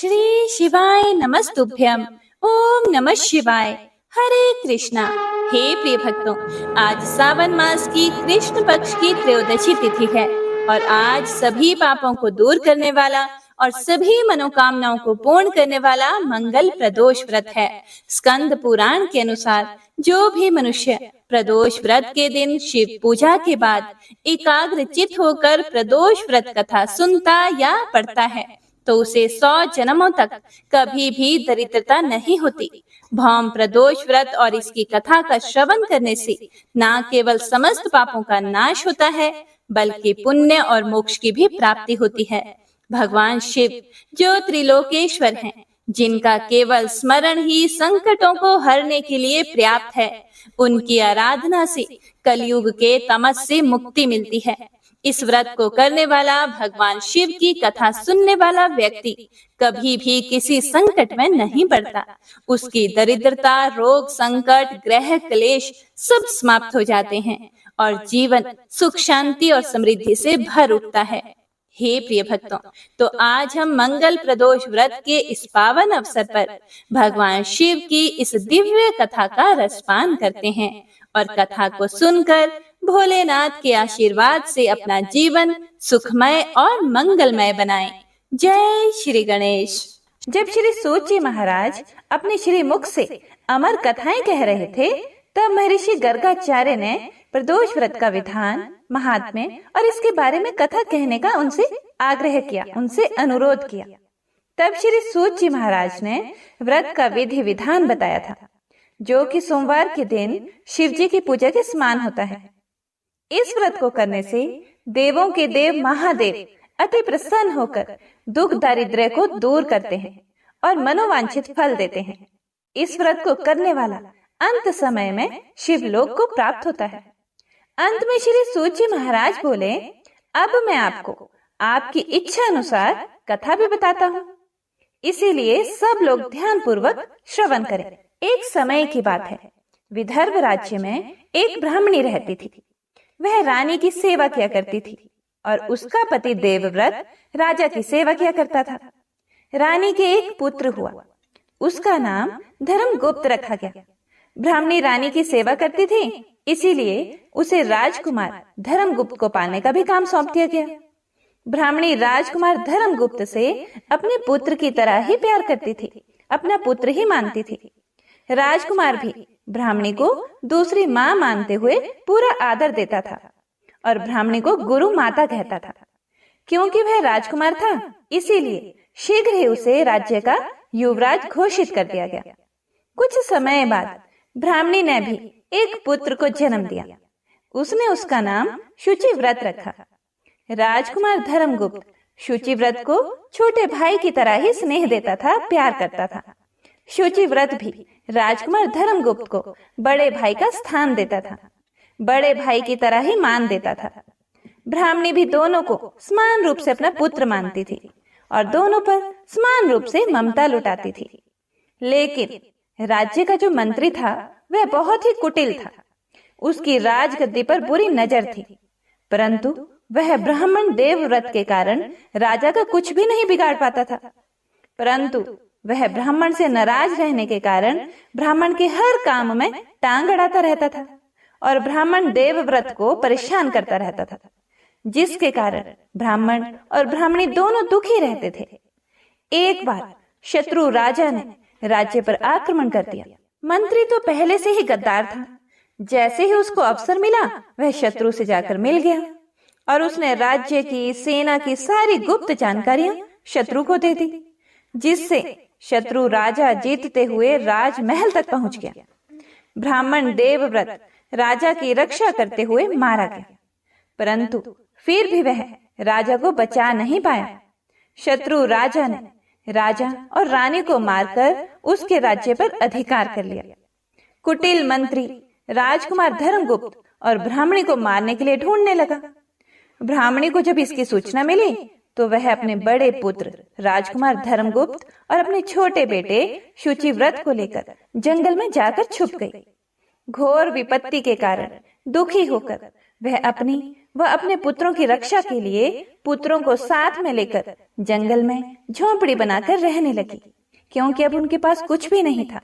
श्री शिवाय नमस्तुभ्यम। ओम नमः शिवाय। हरे कृष्णा। हे प्रिय भक्तों, आज सावन मास की कृष्ण पक्ष की त्रयोदशी तिथि है और आज सभी पापों को दूर करने वाला और सभी मनोकामनाओं को पूर्ण करने वाला मंगल प्रदोष व्रत है। स्कंद पुराण के अनुसार जो भी मनुष्य प्रदोष व्रत के दिन शिव पूजा के बाद एकाग्रचित होकर प्रदोष व्रत कथा सुनता या पढ़ता है तो उसे 100 जन्मों तक कभी भी दरिद्रता नहीं होती। भौम प्रदोष व्रत और इसकी कथा का श्रवण करने से न केवल समस्त पापों का नाश होता है बल्कि पुण्य और मोक्ष की भी प्राप्ति होती है। भगवान शिव जो त्रिलोकेश्वर हैं, जिनका केवल स्मरण ही संकटों को हरने के लिए पर्याप्त है, उनकी आराधना से कलयुग के तमस से मुक्ति मिलती है। इस व्रत को करने वाला, भगवान शिव की कथा सुनने वाला व्यक्ति कभी भी किसी संकट में नहीं पड़ता। उसकी दरिद्रता, रोग, संकट, ग्रह क्लेश सब समाप्त हो जाते हैं और जीवन सुख, शांति और समृद्धि से भर उठता है। हे प्रिय भक्तों, तो आज हम मंगल प्रदोष व्रत के इस पावन अवसर पर भगवान शिव की इस दिव्य कथा का रसपान करते हैं और कथा को सुनकर भोलेनाथ के आशीर्वाद से अपना जीवन सुखमय और मंगलमय बनाएं। जय श्री गणेश। जब श्री सूत जी महाराज अपने श्री मुख से अमर कथाएं कह रहे थे, तब महर्षि गर्गाचार्य ने प्रदोष व्रत का विधान, महात्म्य और इसके बारे में कथा कहने का उनसे आग्रह किया, उनसे अनुरोध किया। तब श्री सूत जी महाराज ने व्रत का विधि विधान बताया था, जो कि सोमवार के दिन शिव जी की पूजा के समान होता है। इस व्रत को करने से देवों के देव महादेव अति प्रसन्न होकर दुख दारिद्र्य को दूर करते हैं और मनोवांछित फल देते हैं। इस व्रत को करने वाला अंत समय में शिवलोक को प्राप्त होता है। अंत में श्री सूत जी महाराज बोले, अब मैं आपको आपकी इच्छा अनुसार कथा भी बताता हूँ, इसीलिए सब लोग ध्यान पूर्वक श्रवण करें। एक समय की बात है, विदर्भ राज्य में एक ब्राह्मणी रहती थी। वह रानी की सेवा किया करती थी और उसका पति देवव्रत राजा की सेवा किया करता था। रानी के एक पुत्र हुआ, उसका नाम धर्मगुप्त रखा गया। ब्राह्मणी रानी की सेवा करती थी, इसीलिए उसे राजकुमार धर्मगुप्त को पालने का भी काम सौंप दिया गया। ब्राह्मणी राजकुमार धर्मगुप्त से अपने पुत्र की तरह ही प्यार करती थी, अपना पुत्र ही मानती थी। राजकुमार भी ब्राह्मणी को दूसरी माँ मानते हुए पूरा आदर देता था और ब्राह्मणी को गुरु माता कहता था। क्योंकि वह राजकुमार था, इसीलिए शीघ्र ही उसे राज्य का युवराज घोषित कर दिया गया। कुछ समय बाद ब्राह्मणी ने भी एक पुत्र को जन्म दिया। उसने उसका नाम शुचिव्रत रखा। राजकुमार धर्मगुप्त शुचिव्रत को छोटे भाई की तरह ही स्नेह देता था, प्यार करता था। शुचिव्रत भी राजकुमार धर्मगुप्त को बड़े भाई का स्थान देता था, बड़े भाई की तरह ही मान देता था। ब्राह्मणी भी दोनों को समान रूप से अपना पुत्र मानती थी और दोनों पर समान रूप से ममता लुटाती थी। लेकिन राज्य का जो मंत्री था वह बहुत ही कुटिल था। उसकी राजगद्दी पर बुरी नजर थी, परंतु वह ब्राह्मण देवव्रत के कारण राजा का कुछ भी नहीं बिगाड़ पाता था। परंतु वह ब्राह्मण से नाराज रहने के कारण ब्राह्मण के हर काम में टांग अड़ाता रहता था और ब्राह्मण देवव्रत को परेशान करता रहता था, जिसके कारण ब्राह्मण और ब्राह्मणी दोनों दुखी रहते थे। एक बार शत्रु राजा ने राज्य पर आक्रमण कर दिया। मंत्री तो पहले से ही गद्दार था। जैसे ही उसको अवसर मिला, वह शत्रु से जाकर मिल गया और उसने राज्य की, सेना की सारी गुप्त जानकारियां शत्रु को दे दी, जिससे शत्रु राजा जीतते हुए राजमहल तक पहुंच गया। ब्राह्मण देवव्रत राजा की रक्षा करते हुए मारा गया, परंतु फिर भी वह राजा को बचा नहीं पाया। शत्रु राजा ने राजा और रानी को मारकर उसके राज्य पर अधिकार कर लिया। कुटिल मंत्री राजकुमार धर्मगुप्त और ब्राह्मणी को मारने के लिए ढूंढने लगा। ब्राह्मणी को जब इसकी सूचना मिली तो वह अपने बड़े पुत्र राजकुमार धर्मगुप्त और अपने छोटे बेटे शुचिव्रत को लेकर जंगल में जाकर छुप गई। घोर विपत्ति के कारण दुखी होकर वह अपनी वह अपने पुत्रों की रक्षा के लिए पुत्रों को साथ में लेकर जंगल में झोंपड़ी बनाकर रहने लगी, क्योंकि अब उनके पास कुछ भी नहीं था।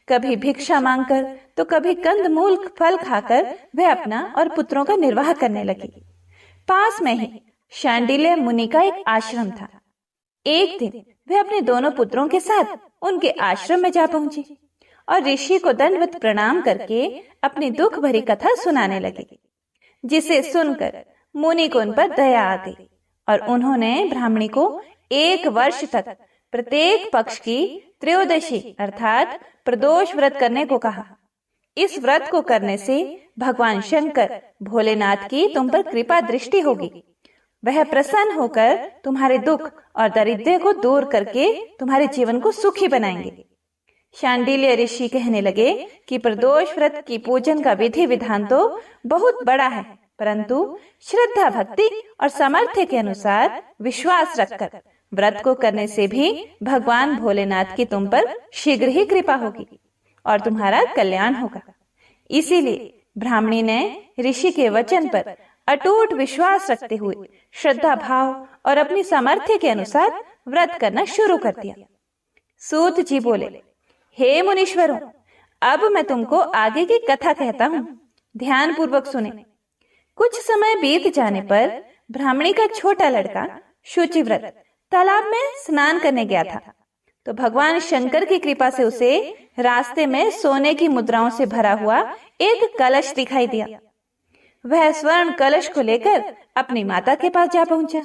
कभी भिक्षा मांगकर तो कभी कंदमूल फल खाकर वह अपना और पुत्रों का निर्वाह करने लगी। पास में ही शांडिल्य मुनि का एक आश्रम था। एक दिन वह अपने दोनों पुत्रों के साथ उनके आश्रम में जा पहुंची और ऋषि को दंडवत प्रणाम करके अपनी दुख भरी कथा सुनाने लगी, जिसे सुनकर मुनि को उन पर दया आ गई और उन्होंने ब्राह्मणी को 1 वर्ष तक प्रत्येक पक्ष की त्रयोदशी अर्थात प्रदोष व्रत करने को कहा। इस व्रत को करने से भगवान शंकर भोलेनाथ की तुम पर कृपा दृष्टि होगी। वह प्रसन्न होकर तुम्हारे दुख और दरिद्र को दूर करके तुम्हारे जीवन को सुखी बनाएंगे। शांडिल्य ऋषि कहने लगे कि प्रदोष व्रत की पूजन का विधि विधान तो बहुत बड़ा है, परंतु श्रद्धा भक्ति और सामर्थ्य के अनुसार विश्वास रखकर व्रत को करने से भी भगवान भोलेनाथ की तुम पर शीघ्र ही कृपा होगी और तुम्हारा कल्याण होगा। इसीलिए ब्राह्मणी ने ऋषि के वचन पर अटूट विश्वास रखते हुए श्रद्धा भाव और अपनी सामर्थ्य के अनुसार व्रत करना शुरू कर दिया। सूत जी बोले, हे मुनीश्वरों, अब मैं तुमको आगे की कथा कहता हूँ, ध्यान पूर्वक सुने। कुछ समय बीत जाने पर ब्राह्मणी का छोटा लड़का शुचिव्रत तालाब में स्नान करने गया था, तो भगवान शंकर की कृपा से उसे रास्ते में सोने की मुद्राओं से भरा हुआ एक कलश दिखाई दिया। वह स्वर्ण कलश को लेकर अपनी माता के पास जा पहुंचा।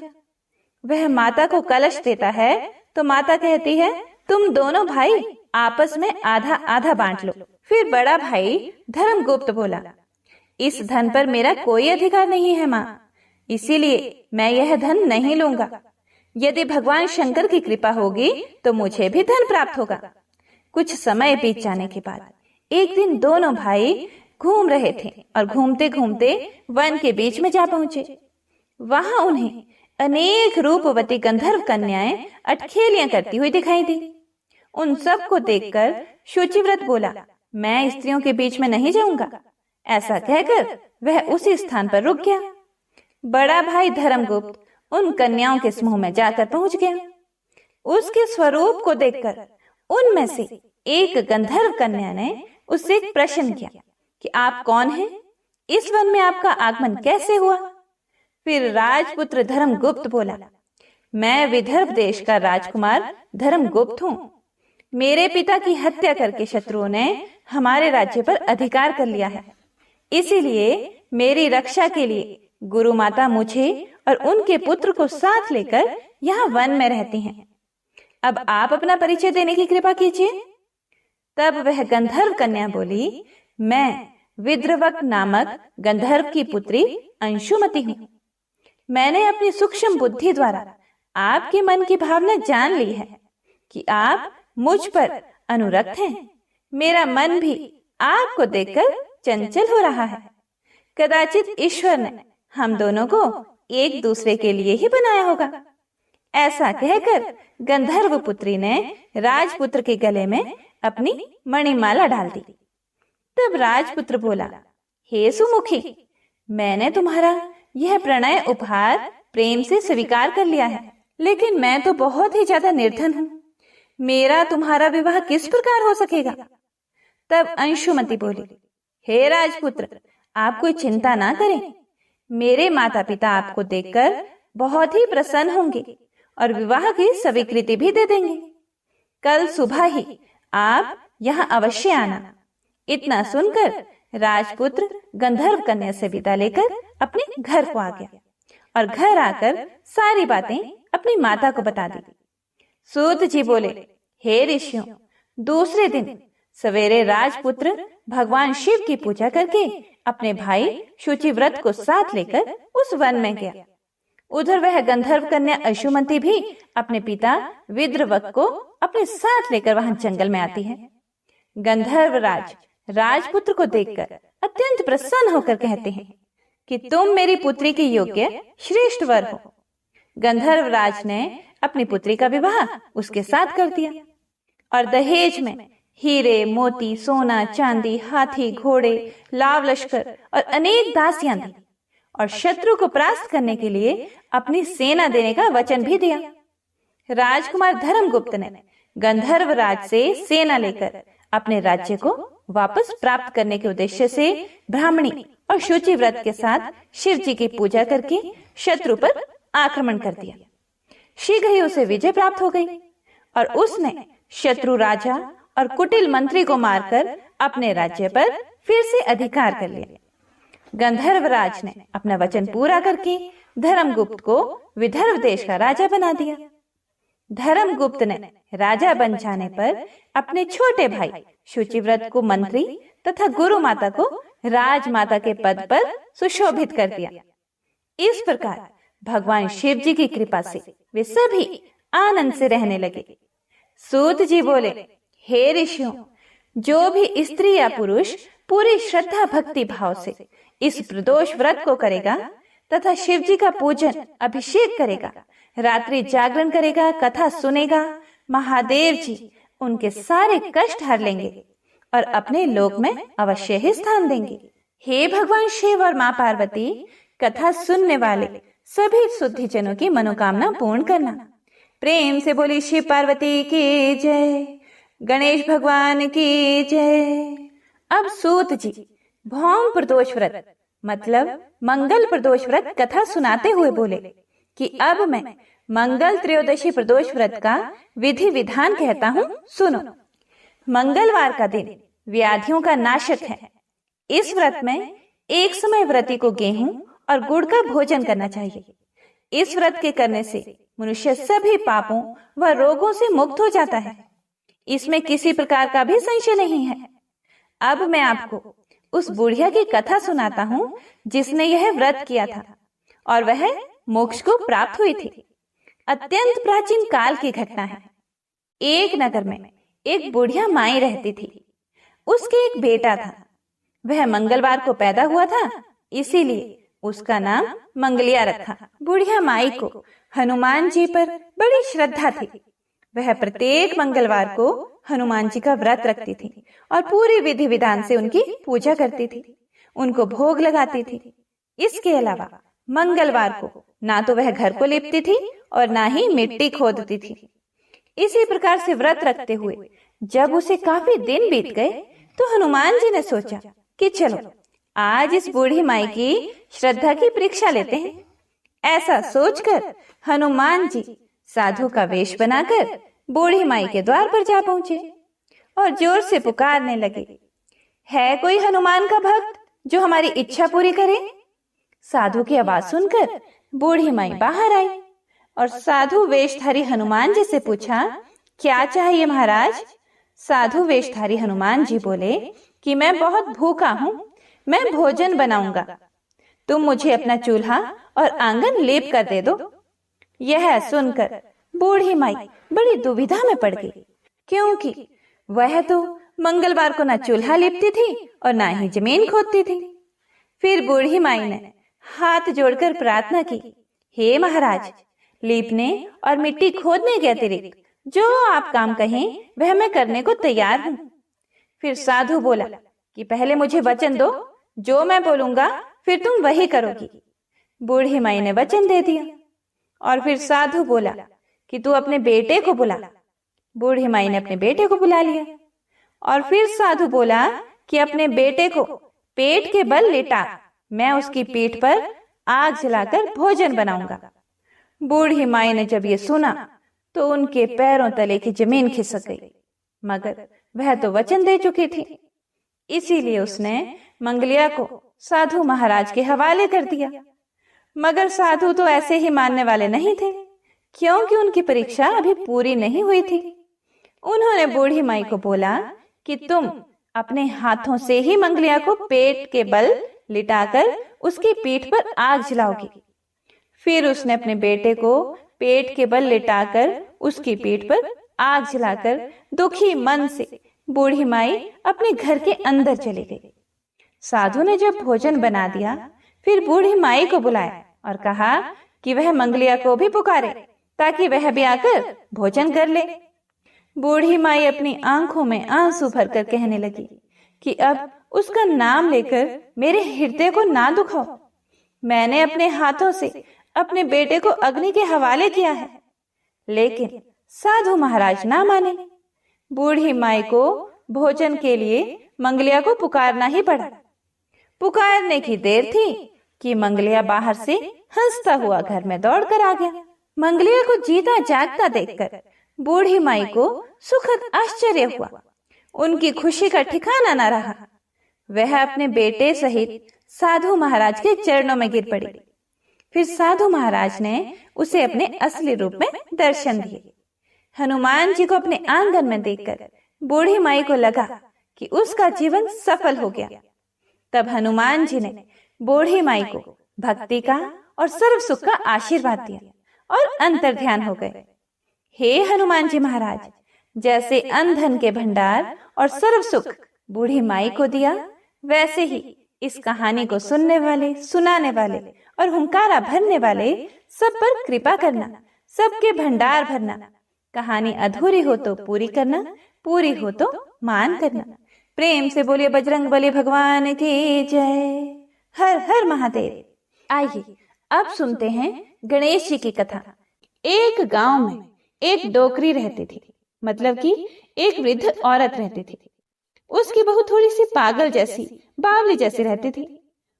वह माता को कलश देता है तो माता कहती है, तुम दोनों भाई आपस में आधा आधा बांट लो। फिर बड़ा भाई धर्मगुप्त बोला, इस धन पर मेरा कोई अधिकार नहीं है माँ, इसीलिए मैं यह धन नहीं लूंगा। यदि भगवान शंकर की कृपा होगी तो मुझे भी धन प्राप्त होगा। कुछ समय बीत जाने के बाद एक दिन दोनों भाई घूम रहे थे और घूमते घूमते वन के बीच में जा पहुंचे। वहां उन्हें अनेक रूपवती गंधर्व कन्याएं अटखेलियां करती हुई दिखाई दी। उन सब को देखकर शुचिव्रत बोला, मैं स्त्रियों के बीच में नहीं जाऊंगा। ऐसा कहकर वह उसी स्थान पर रुक गया। बड़ा भाई धर्मगुप्त उन कन्याओं के समूह में जाकर पहुंच गया। उसके स्वरूप को देखकर उनमें से एक गंधर्व कन्या ने उससे एक प्रश्न किया कि आप कौन हैं? इस वन में आपका आगमन कैसे हुआ? फिर राजपुत्र धर्मगुप्त बोला, मैं विदर्भ देश का राजकुमार धर्मगुप्त हूँ। मेरे पिता की हत्या करके शत्रुओं ने हमारे राज्य पर अधिकार कर लिया है, इसीलिए मेरी रक्षा के लिए गुरु माता मुझे और उनके पुत्र को साथ लेकर यहाँ वन में रहती हैं। अब आप अपना परिचय देने की कृपा कीजिए। तब वह गंधर्व कन्या बोली, मैं विद्रवक नामक गंधर्व की पुत्री अंशुमति हूँ। मैंने अपनी सूक्ष्म बुद्धि द्वारा आपके मन की भावना जान ली है कि आप मुझ पर अनुरक्त हैं। मेरा मन भी आपको देखकर चंचल हो रहा है। कदाचित ईश्वर ने हम दोनों को एक दूसरे के लिए ही बनाया होगा। ऐसा कहकर गंधर्व पुत्री ने राजपुत्र के गले में अपनी मणिमाला डाल दी। तब राजपुत्र बोला, हे सुमुखी, मैंने तुम्हारा यह प्रणय उपहार प्रेम से स्वीकार कर लिया है, लेकिन मैं तो बहुत ही ज्यादा निर्धन हूँ। मेरा तुम्हारा विवाह किस प्रकार हो सकेगा? तब अंशुमति बोली, हे राजपुत्र, आप कोई चिंता ना करें। मेरे माता पिता आपको देखकर बहुत ही प्रसन्न होंगे और विवाह की स्वीकृति भी दे देंगे। कल सुबह ही आप यहाँ अवश्य आना। इतना सुनकर राजपुत्र गंधर्व कन्या से विदा लेकर अपने घर को आ गया और घर आकर सारी बातें अपनी माता को बता दी। सूत जी बोले, हे ऋषियों, दूसरे दिन सवेरे राजपुत्र भगवान शिव की पूजा करके अपने भाई शुचिव्रत को साथ लेकर उस वन में गया। उधर वह गंधर्व कन्या अंशुमति भी अपने पिता विद्रवक को अपने साथ लेकर वहां जंगल में आती है। गंधर्व राज राजपुत्र को देखकर अत्यंत प्रसन्न होकर कहते हैं कि तुम मेरी पुत्री के योग्य श्रेष्ठ वर हो। गंधर्व राज ने अपनी पुत्री का विवाह उसके साथ कर दिया और दहेज में हीरे मोती सोना चांदी हाथी घोड़े लाव लश्कर और अनेक दासियां दी और शत्रु को परास्त करने के लिए अपनी सेना देने का वचन भी दिया। राजकुमार धर्मगुप्त ने गंधर्व राज से सेना लेकर अपने राज्य को वापस प्राप्त करने के उद्देश्य से ब्राह्मणी और शुचि व्रत के साथ शिव जी की पूजा करके शत्रु पर आक्रमण कर दिया। शीघ्र ही उसे विजय प्राप्त हो गई और उसने शत्रु राजा और कुटिल मंत्री को मारकर अपने राज्य पर फिर से अधिकार कर लिया। गंधर्वराज ने अपना वचन पूरा करके धर्मगुप्त को विदर्भ देश का राजा बना दिया। धर्मगुप्त ने राजा बन जाने पर अपने छोटे भाई शुचिव्रत को मंत्री तथा गुरु माता को राजमाता के पद पर सुशोभित कर दिया। इस प्रकार भगवान शिव जी की कृपा से वे सभी आनंद से रहने लगे। सूत जी बोले, हे ऋषियों, जो भी स्त्री या पुरुष पूरी श्रद्धा भक्ति भाव से इस प्रदोष व्रत को करेगा तथा शिव जी का पूजन अभिषेक करेगा, रात्रि जागरण करेगा, कथा सुनेगा, महादेव जी उनके सारे कष्ट हर लेंगे और अपने लोक में अवश्य ही स्थान देंगे। हे भगवान शिव और माँ पार्वती, कथा सुनने वाले सभी शुद्धिजनों की मनोकामना पूर्ण करना। प्रेम से बोली शिव पार्वती की जय, गणेश भगवान की जय। अब सूत जी भौम प्रदोष व्रत मतलब मंगल प्रदोष व्रत कथा सुनाते हुए बोले कि अब मैं मंगल त्रयोदशी प्रदोष व्रत का विधि विधान कहता हूँ, सुनो। मंगलवार का दिन व्याधियों का नाशक है। इस व्रत में एक समय व्रती को गेहूं और गुड़ का भोजन करना चाहिए। इस व्रत के करने से मनुष्य सभी पापों व रोगों से मुक्त हो जाता है। इसमें किसी प्रकार का भी संशय नहीं है। अब मैं आपको उस बुढ़िया की कथा सुनाता हूँ जिसने यह व्रत किया था और वह मोक्ष को प्राप्त हुई थी। अत्यंत प्राचीन काल की घटना है। एक नगर में एक बुढ़िया माई रहती थी। उसके एक बेटा था। वह मंगलवार को पैदा हुआ था, इसीलिए उसका नाम मंगलिया रखा। बुढ़िया माई को हनुमान जी पर बड़ी श्रद्धा थी। वह प्रत्येक मंगलवार को हनुमान जी का व्रत रखती थी और पूरी विधि विधान से उनकी पूजा करती थी, उनको भोग लगाती थी। इसके अलावा मंगलवार को ना तो वह घर को लिपती थी और ना ही मिट्टी खोदती थी। इसी प्रकार से व्रत रखते हुए जब उसे काफी दिन बीत गए तो हनुमान जी ने सोचा कि चलो आज इस बूढ़ी माई की श्रद्धा की परीक्षा लेते हैं। ऐसा सोचकर हनुमान जी साधु का वेश बनाकर बूढ़ी माई के द्वार पर जा पहुंचे और जोर से पुकारने लगे, है कोई हनुमान का भक्त जो हमारी इच्छा पूरी करे? साधु की आवाज सुनकर बूढ़ी माई बाहर आई और साधु वेशधारी हनुमान जी से पूछा, क्या चाहिए महाराज? साधु वेशधारी हनुमान जी बोले कि मैं बहुत भूखा हूँ, मैं भोजन बनाऊंगा, तुम मुझे अपना चूल्हा और आंगन लेप कर दे दो। यह सुनकर बूढ़ी माई बड़ी दुविधा में पड़ गई, क्योंकि वह तो मंगलवार को न चूल्हा लिपती थी और ना ही जमीन खोदती थी। फिर बूढ़ी माई ने हाथ जोड़कर प्रार्थना की, हे महाराज, लीपने और मिट्टी खोदने के अतिरिक्त जो आप काम कहें वह मैं करने को तैयार हूँ। फिर साधु बोला कि पहले मुझे वचन दो, जो मैं बोलूंगा फिर तुम वही करोगी। बूढ़ी माई ने वचन दे दिया और फिर साधु बोला कि तू अपने बेटे को बुला। बूढ़ी माई ने अपने बेटे को बुला लिया और फिर साधु बोला कि अपने बेटे को पेट के बल लिटा, मैं उसकी पीठ पर आग जलाकर भोजन बनाऊंगा। बूढ़ी माई ने जब ये सुना तो उनके पैरों तले की जमीन खिसक गई, मगर वह तो वचन दे चुकी थी, इसीलिए उसने मंगलिया को साधु महाराज के हवाले कर दिया। मगर साधु तो ऐसे ही मानने वाले नहीं थे, क्योंकि उनकी परीक्षा अभी पूरी नहीं हुई थी। उन्होंने बूढ़ी माई को बोला कि तुम अपने हाथों से ही मंगलिया को पेट के बल लिटाकर उसकी पीठ पर आग जलाओगी। फिर उसने अपने बेटे को पेट के बल लिटाकर उसकी पीठ पर आग जलाकर दुखी मन से बूढ़ी माई अपने घर के अंदर चली गई। साधु ने जब भोजन बना दिया फिर बूढ़ी माई को बुलाया और कहा कि वह मंगलिया को भी पुकारे ताकि वह भी आकर भोजन कर ले। बूढ़ी माई अपनी आंखों में आंसू भरकर कहने लगी कि अब उसका नाम लेकर मेरे हृदय को ना दुखाओ। मैंने अपने हाथों से अपने बेटे को अग्नि के हवाले किया है, लेकिन साधु महाराज ना माने। बूढ़ी माई को भोजन के लिए मंगलिया को पुकारना ही पड़ा। पुकारने की देर थी कि मंगलिया बाहर से हंसता हुआ घर में दौड़कर आ गया। मंगलिया को जीता जागता देखकर बूढ़ी माई को सुखद आश्चर्य हुआ। उनकी खुशी का ठिकाना न रहा। वह अपने बेटे सहित साधु महाराज के चरणों में गिर पड़ी। फिर साधु महाराज ने उसे अपने असली रूप में दर्शन दिए। हनुमान जी को अपने आंगन में देखकर बूढ़ी माई को लगा कि उसका जीवन सफल हो गया। तब हनुमान जी ने बूढ़ी माई को भक्ति का और सर्व सुख का आशीर्वाद दिया और अंतर्ध्यान हो गए। हे हनुमान जी महाराज, जैसे अन्न के भंडार और सर्व सुख बूढ़ी माई को दिया, वैसे ही इस कहानी को सुनने वाले, सुनाने वाले और हुंकारा भरने वाले सब पर कृपा करना, सबके भंडार भरना। कहानी अधूरी हो तो पूरी करना, पूरी हो तो मान करना। प्रेम से बोलिए बजरंगबली भगवान की जय। हर हर महादेव। आइए अब सुनते हैं गणेश जी की कथा। एक गांव में एक डोकरी रहती थी, मतलब कि एक वृद्ध औरत रहती थी। उसकी बहू थोड़ी सी पागल जैसी, बावली जैसी रहती थी।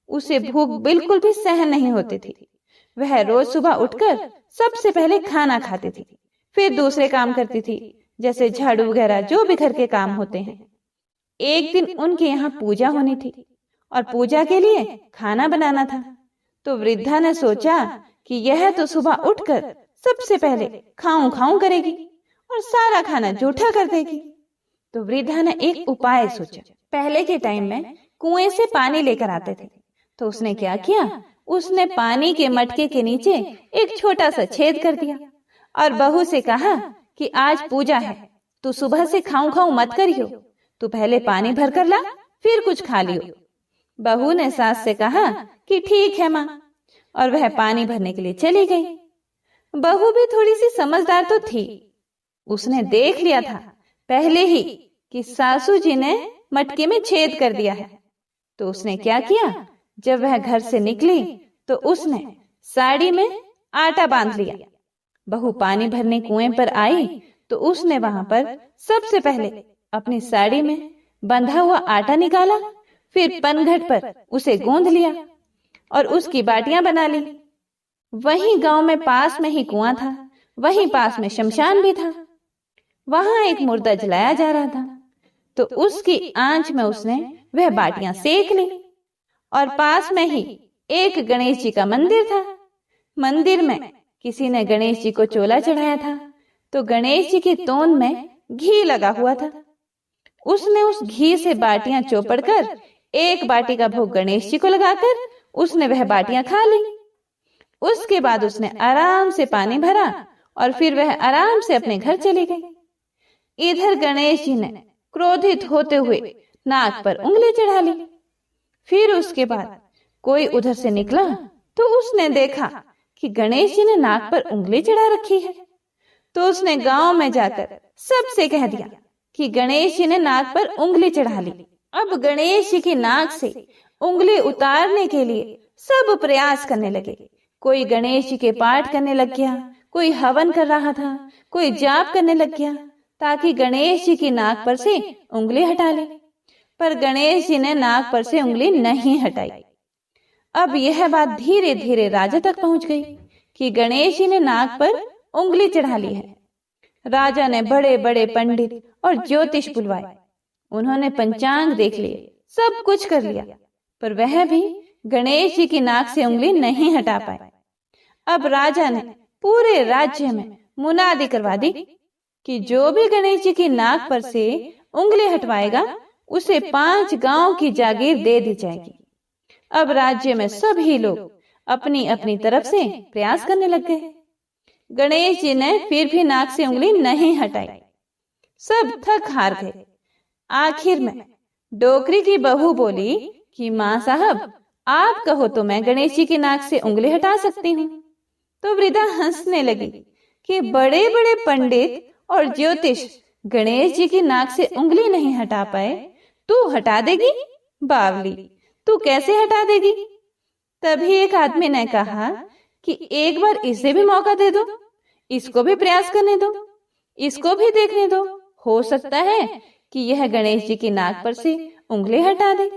उसे भूख बिल्कुल भी सहन नहीं होती थी। वह रोज सुबह उठकर सबसे पहले खाना खाती थी, फिर दूसरे काम करती थी, जैसे झाड़ू वगैरह जो भी घर के काम होते हैं। एक दिन उनके यहाँ पूजा होनी थी और पूजा के लिए खाना बनाना था। तो वृद्धा ने सोचा कि यह तो सुबह उठकर सबसे पहले खाऊं खाऊं करेगी और सारा खाना जूठा कर देगी। तो वृद्धा ने एक उपाय सोचा। पहले के टाइम में कुएं से पानी लेकर आते थे, तो उसने क्या किया, उसने पानी के मटके के नीचे एक छोटा सा छेद कर दिया और बहू से कहा कि आज पूजा है, तू सुबह से खाऊं खाऊं मत करियो, तू पहले पानी भर कर ला, फिर कुछ खा लियो। बहू ने सास से कहा कि ठीक है माँ, और वह पानी भरने के लिए चली गई। बहू भी थोड़ी सी समझदार तो थी। उसने देख लिया था पहले ही कि सासू जी ने मटके में छेद कर दिया है। तो उसने क्या किया, जब वह घर से निकली तो उसने साड़ी में आटा बांध लिया। बहू पानी भरने कुएं पर आई तो उसने वहां पर सबसे पहले अपनी साड़ी में बंधा हुआ आटा निकाला, फिर पनघट पर उसे गूंथ लिया और उसकी बाटियां बना ली। वहीं गांव में पास में ही कुआं था, वहीं पास में शमशान भी था। वहां एक मुर्दा जलाया जा रहा था, तो उसकी आंच में उसने वह बाटियां सेक ली। और पास में ही एक गणेश जी का मंदिर था। मंदिर में किसी ने गणेश जी को चोला चढ़ाया था, तो गणेश जी की तोन में घी लगा हुआ था। उसने उस घी से बाटियां चौपड़ कर एक बाटी का भोग गणेश जी को लगाकर उसने वह बाटियां खा ली। उसके बाद उसने आराम से पानी भरा और फिर वह आराम से अपने घर चली गई। इधर गणेश जी ने क्रोधित होते हुए नाक पर उंगली चढ़ा ली। फिर उसके बाद कोई उधर से निकला तो उसने देखा कि गणेश जी ने नाक पर उंगली चढ़ा रखी है। तो उसने गांव में जाकर सबसे कह दिया कि गणेश जी ने नाक पर उंगली चढ़ा ली। अब गणेश जी की नाक से उंगली उतारने के लिए सब प्रयास करने लगे। कोई गणेश जी के पाठ करने लग गया, कोई हवन कर रहा था, कोई जाप करने लग गया ताकि गणेश जी की नाक पर से उंगली हटा ले। पर गणेश जी ने नाक पर से उंगली नहीं हटाई। अब यह बात धीरे धीरे राजा तक पहुंच गई कि गणेश जी ने नाक पर उंगली चढ़ा ली है। राजा ने बड़े बड़े पंडित और ज्योतिष बुलवाए। उन्होंने पंचांग देख लिए, सब कुछ कर लिया, पर वह भी गणेश जी की नाक से उंगली नहीं हटा पाए। अब राजा ने पूरे राज्य में मुनादी करवा दी कि जो भी गणेश जी की नाक पर से उंगली हटवाएगा उसे 5 गांव की जागीर दे दी जाएगी। अब राज्य में सभी लोग अपनी अपनी तरफ से प्रयास करने लग गए। गणेश जी ने फिर भी नाक से उंगली नहीं हटाई। सब थक हार गए। आखिर में डोकरी की बहू बोली कि माँ साहब, आप कहो तो मैं गणेश जी की नाक से उंगली हटा सकती हूँ। तो वृद्धा हंसने लगी कि बड़े बड़े पंडित और ज्योतिष गणेश जी की नाक से उंगली नहीं हटा पाए, तू हटा देगी? बावली, तू कैसे हटा देगी? तभी एक आदमी ने कहा कि एक बार इसे भी मौका दे दो, इसको भी प्रयास करने दो, इसको भी देखने दो, हो सकता है कि यह गणेश जी की नाक पर से उंगली हटा दे।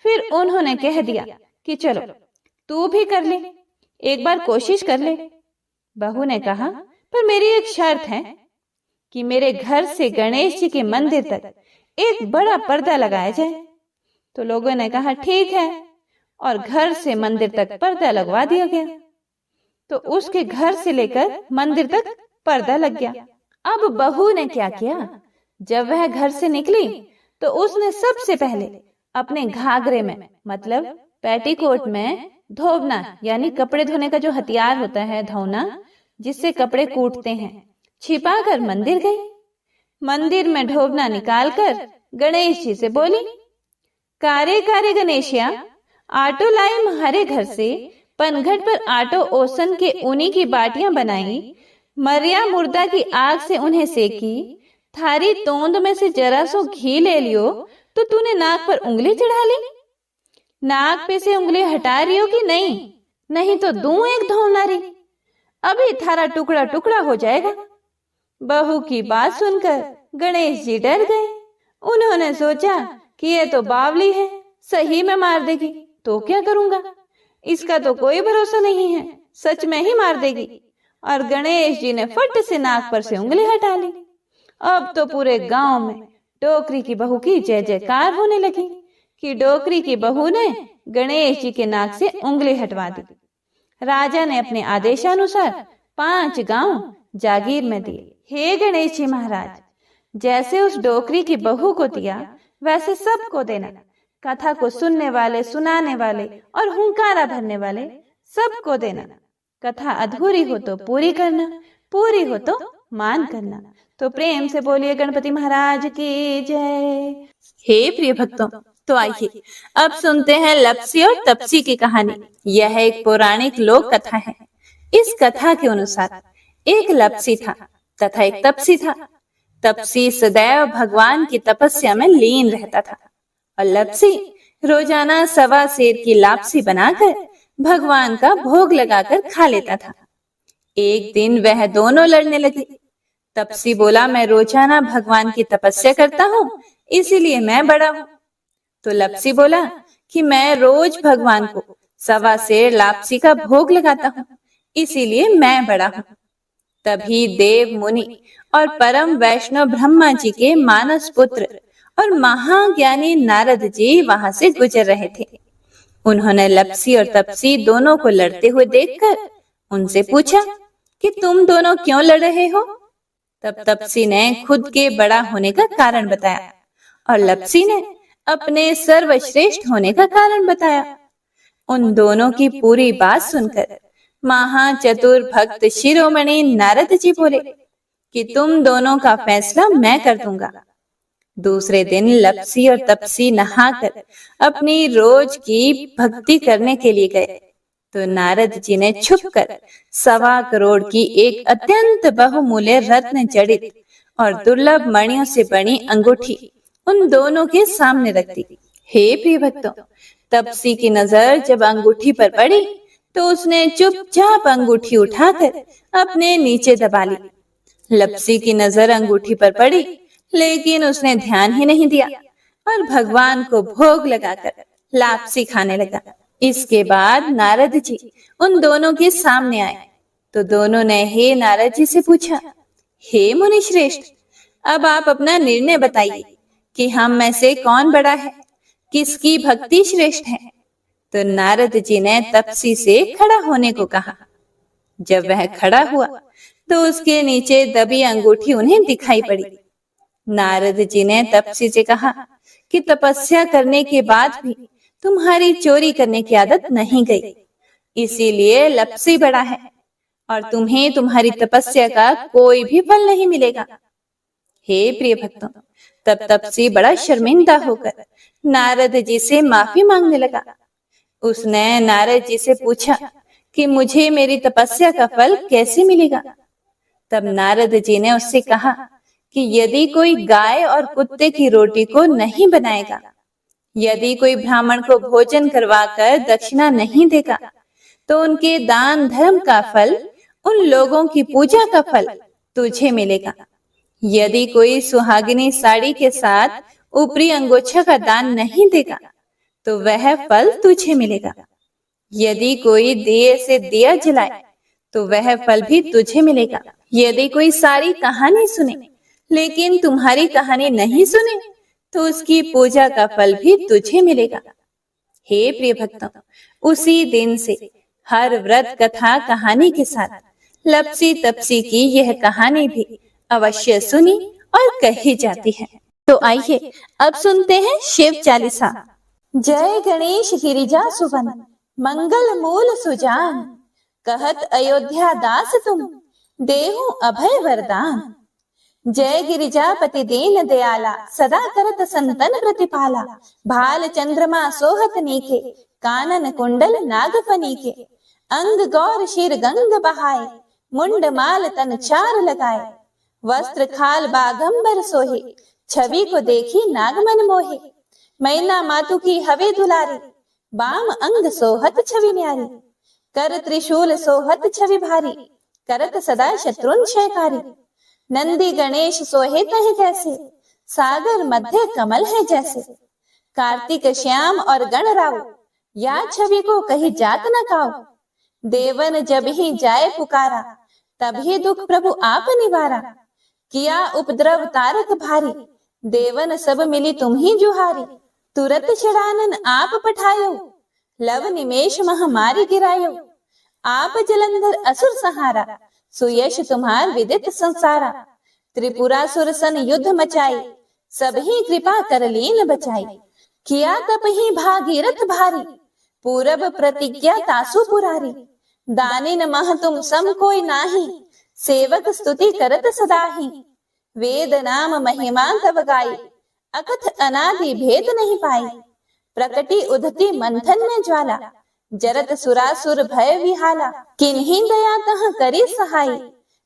फिर उन्होंने कह दिया कि चलो तू भी कर ले, एक बार कोशिश कर ले। बहू ने कहा, पर मेरी एक शर्त है कि मेरे घर से गणेश जी के मंदिर तक एक बड़ा पर्दा लगाया जाए। तो लोगों ने कहा ठीक है, और घर से मंदिर तक पर्दा लगवा दिया गया। तो उसके घर से लेकर मंदिर तक पर्दा लग गया। अब बहू ने क्या किया, जब वह घर से निकली तो उसने सबसे पहले अपने घाघरे में मतलब पेटीकोट में धोबना यानी कपड़े धोने का जो हथियार होता है, धोना जिससे कपड़े कूटते हैं, छिपाकर मंदिर गई। मंदिर में ढोबना निकालकर गणेश जी से बोली, कारे कारे गणेशिया, आटो लाई म्हारे घर से, पनघट पर आटो ओसन के ऊनी की बाटियां बनाई, मरिया मुर्दा की आग से उन्हें सेकी, थारी तोंद में से जरा सो घी ले लियो तो तूने नाक पर उंगली चढ़ा ली। नाक पे से उंगली हटा रही हो कि नहीं, नहीं तो दूं एक धौनारी, अभी थारा टुकड़ा टुकड़ा हो जाएगा। बहू की बात सुनकर गणेश जी डर गए। उन्होंने सोचा कि ये तो बावली है, सही में मार देगी, तो क्या करूंगा, इसका तो कोई भरोसा नहीं है, सच में ही मार देगी। और गणेश जी ने फट से नाक पर से उंगली हटा ली। अब तो पूरे गांव में डोकरी की बहू की जय जयकार होने लगी कि डोकरी की बहू ने गणेश जी के नाक से उंगली हटवा दी। राजा ने अपने आदेशानुसार 5 गांव जागीर में दिए। हे गणेश जी महाराज, जैसे उस डोकरी की बहू को दिया वैसे सबको देना। कथा को सुनने वाले, सुनाने वाले और हुंकारा भरने वाले सबको देना। कथा अधूरी हो तो पूरी करना, पूरी हो तो मान करना। तो प्रेम से बोलिए गणपति महाराज की जय। हे प्रिय भक्तों, तो आइए अब सुनते हैं लपसी और तपसी की कहानी। यह एक पौराणिक लोक कथा है। इस कथा के अनुसार एक लपसी था तथा एक तपसी था। तपसी सदैव भगवान की तपस्या में लीन रहता था और लपसी रोजाना 1.25 सेर की लापसी बनाकर भगवान का भोग लगाकर खा लेता था। एक दिन वह दोनों लड़ने लगे। तपसी बोला, मैं रोजाना भगवान की तपस्या करता हूँ, इसीलिए मैं बड़ा हूँ। तो लपसी बोला कि मैं रोज भगवान को 1.25 सेर लापसी का भोग लगाता हूँ, इसीलिए मैं बड़ा हूँ। तभी देव मुनि और परम वैष्णव ब्रह्मा जी के मानस पुत्र और महाज्ञानी नारद जी वहां से गुजर रहे थे। उन्होंने लपसी और तपसी दोनों को लड़ते हुए देखकर उनसे पूछा कि तुम दोनों क्यों लड़ रहे हो। तब तपसी ने खुद के बड़ा होने का कारण बताया और लपसी ने अपने सर्वश्रेष्ठ होने का कारण बताया। उन दोनों की पूरी बात सुनकर महाचतुर भक्त शिरोमणि नारद जी बोले कि तुम दोनों का फैसला मैं कर दूंगा। दूसरे दिन लपसी और तपसी नहाकर अपनी रोज की भक्ति करने के लिए गए तो नारद जी ने छुपकर 1.25 करोड़ की एक अत्यंत बहुमूल्य रत्न जड़ित और दुर्लभ मणियों से बनी अंगूठी उन दोनों के सामने रख दी। हे प्रिय भक्तों, तपसी की नजर जब अंगूठी पर पड़ी तो उसने चुपचाप अंगूठी उठाकर अपने नीचे दबा ली। लपसी की नजर अंगूठी पर पड़ी, लेकिन उसने ध्यान ही नहीं दिया और भगवान को भोग लगाकर लापसी खाने लगा। इसके बाद नारद जी उन दोनों के सामने आए तो दोनों ने हे नारद जी से पूछा, हे मुनि श्रेष्ठ, अब आप अपना निर्णय बताइए कि हम में से कौन बड़ा है, किसकी भक्ति श्रेष्ठ है। तो नारद जी ने तपसी से खड़ा होने को कहा। जब वह खड़ा हुआ तो उसके नीचे दबी अंगूठी उन्हें दिखाई पड़ी। नारद जी ने तपसी से कहा कि तपस्या करने के बाद भी तुम्हारी चोरी करने की आदत नहीं गई, इसीलिए लपसी बड़ा है और तुम्हें तुम्हारी तपस्या का कोई भी फल नहीं मिलेगा। हे प्रिय भक्तों, तब तपसी बड़ा शर्मिंदा होकर नारद जी से माफी मांगने लगा। उसने नारद जी से पूछा कि मुझे मेरी तपस्या का फल कैसे मिलेगा। तब नारद जी ने उससे कहा कि यदि कोई गाय और कुत्ते की रोटी को नहीं बनाएगा यदि कोई ब्राह्मण को भोजन करवाकर दक्षिणा नहीं देगा तो उनके दान धर्म का फल, उन लोगों की पूजा का फल तुझे मिलेगा। यदि कोई सुहागिनी साड़ी के साथ ऊपरी अंगोछा का दान नहीं देगा तो वह फल तुझे मिलेगा। यदि कोई दिए से दिया जलाए तो वह फल भी तुझे मिलेगा। यदि कोई सारी कहानी सुने लेकिन तुम्हारी कहानी नहीं सुने तो उसकी पूजा का फल भी तुझे मिलेगा। हे प्रिय भक्तों, उसी दिन से हर व्रत कथा कहानी के साथ लपसी तपसी की यह कहानी भी अवश्य सुनी और कही जाती है। तो आइए अब सुनते हैं शिव चालीसा। जय गणेश गिरिजा सुवन, मंगल मूल सुजान, कहत अयोध्या दास तुम, देहु अभय वरदान। जय गिरिजापति दीन दयाला, सदा करत संतन प्रतिपाला। भाल चंद्रमा सोहत नीके, कानन कुंडल नागफनी के। अंग गौर शिर गंग बहाए, मुंड माल तन चार लगाए। वस्त्र खाल बागंबर सोहे, छवि को देखी नागमन मोहे। मैना मातु की हवे दुलारी, बाम अंग सोहत छवि न्यारी। कर त्रिशूल सोहत छवि भारी, करत सदा शत्रुन क्षयकारी। नंदी गणेश सोहे तह कैसे, सागर मध्य कमल है जैसे। कार्तिक श्याम और गण राव, या छवि को कही जात न काओ। देवन जब ही जाए पुकारा, तभी दुख प्रभु आप निवारा। किया उपद्रव तारक भारी, देवन सब मिली तुम ही जुहारी। तुरत छड़ानन आप पठायो, लव निमेष महामारी गिरायो। आप जलंधर असुर सहारा, सुयश तुम्हार विदित संसारा। त्रिपुरासुर सन युद्ध मचाई, सब ही कृपा कर लीन बचाई। किया तप ही भागीरथ भारी, पूरब प्रतिज्ञा तासु पुरारी। दानिन मह तुम सम कोई नाही, सेवक स्तुति करत सदाही। वेद नाम महिमा तब गाई, अकथ अनादि भेद नहीं पाई। प्रकटी उधती मंथन में ज्वाला, जरत सुरासुर भय विहाला। किन्हीं दया तह करी सहाय,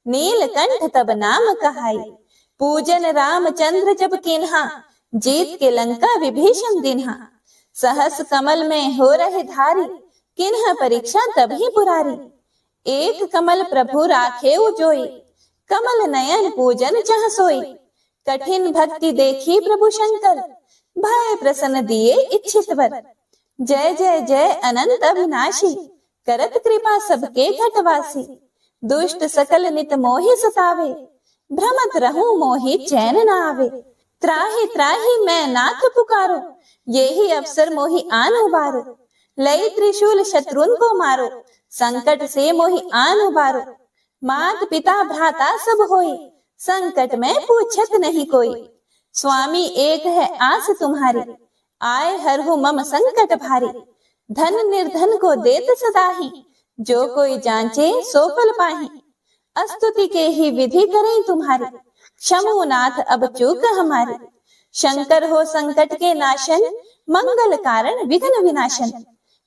नीलकंठ तब नाम कहाई। पूजन रामचंद्र जब किन्हा, जीत के लंका विभीषण दिन्हा। सहस कमल में हो रहे धारी, किन्ह परीक्षा तभी पुरारी। एक कमल प्रभु राखे जोई, कमल नयन पूजन चह सोई। कठिन भक्ति देखी प्रभु शंकर, भय प्रसन्न दिए इच्छित वर। जय जय जय अनंत अविनाशी, करत कृपा सबके घटवासी। दुष्ट सकल नित मोहि सतावे, भ्रमत रहूं मोहि चैन न आवे। त्राहि त्राहि मैं नाथ पुकारो, यही अवसर मोहि आन उबारो। लई त्रिशूल शत्रुन को मारो, संकट से मोहि आन उबारो। मात पिता भ्राता सब होई, संकट में पूछत नहीं कोई। स्वामी एक है आस तुम्हारी, आए हरहु मम संकट भारी। धन निर्धन को देत सदाही, जो कोई जांचे सो फल पाही। अस्तुति के ही विधि करें तुम्हारी, क्षमो नाथ अब चूक हमारी। शंकर हो संकट के नाशन, मंगल कारण विघ्न विनाशन।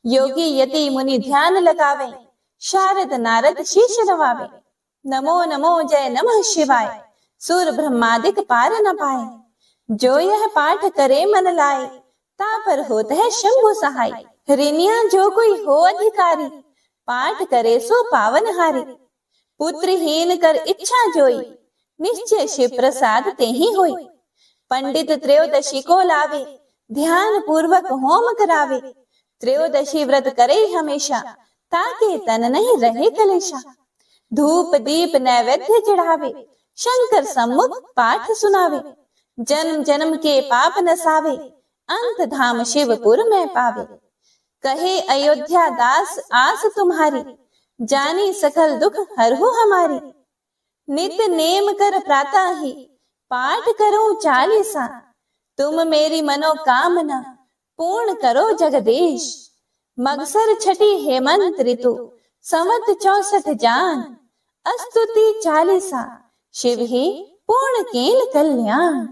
योगी यति मुनि ध्यान लगावे, शारद नारद शीश नवावे। नमो नमो जय नमः शिवाय, सुर ब्रह्मादिक पार न पाए। जो यह पाठ करे मन लाए, तापर होत है शंभु सहाय। ऋणिया जो कोई हो अधिकारी, पाठ करे सो पावनहारी। पुत्रहीन कर इच्छा जोई, निश्चय शिव प्रसाद ते ही होई। पंडित त्रयोदशी को लावे, ध्यान पूर्वक होम करावे। त्रयोदशी व्रत करे हमेशा, ताके तन नहीं रहे कलेशा। धूप दीप नैवेद्य चढ़ावे, शंकर सम्मुख पाठ सुनावे। जन्म जन्म के पाप नसावे, अंत धाम शिवपुर में पावे। कहे अयोध्या दास आस तुम्हारी, जानी सकल दुख हरहु हमारी। नित नेम कर प्रातः ही, पाठ करो चालीसा। तुम मेरी मनोकामना, पूर्ण करो जगदीश। मगसर छठी हेमंत ऋतु, संवत 64 जान। अस्तुति चालीसा, शिव ही पूर्ण केल कल्याण।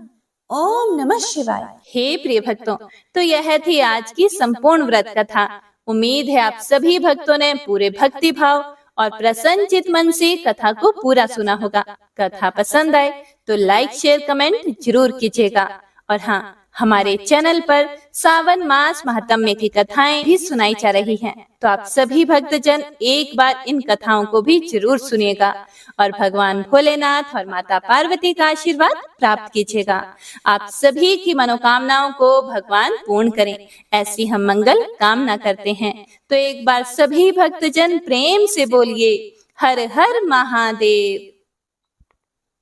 ओम नमः शिवाय। हे प्रिय भक्तों, तो यह थी आज की संपूर्ण व्रत कथा। उम्मीद है आप सभी भक्तों ने पूरे भक्ति भाव और प्रसन्न चित मन से कथा को पूरा सुना होगा। कथा पसंद आए तो लाइक शेयर कमेंट जरूर कीजिएगा और हाँ, हमारे चैनल पर सावन मास महात्म्य की कथाएं भी सुनाई जा रही हैं, तो आप सभी भक्तजन एक बार इन कथाओं को भी जरूर सुनिएगा और भगवान भोलेनाथ और माता पार्वती का आशीर्वाद प्राप्त कीजिएगा। आप सभी की मनोकामनाओं को भगवान पूर्ण करें, ऐसी हम मंगल कामना करते हैं। तो एक बार सभी भक्तजन प्रेम से बोलिए हर हर महादेव।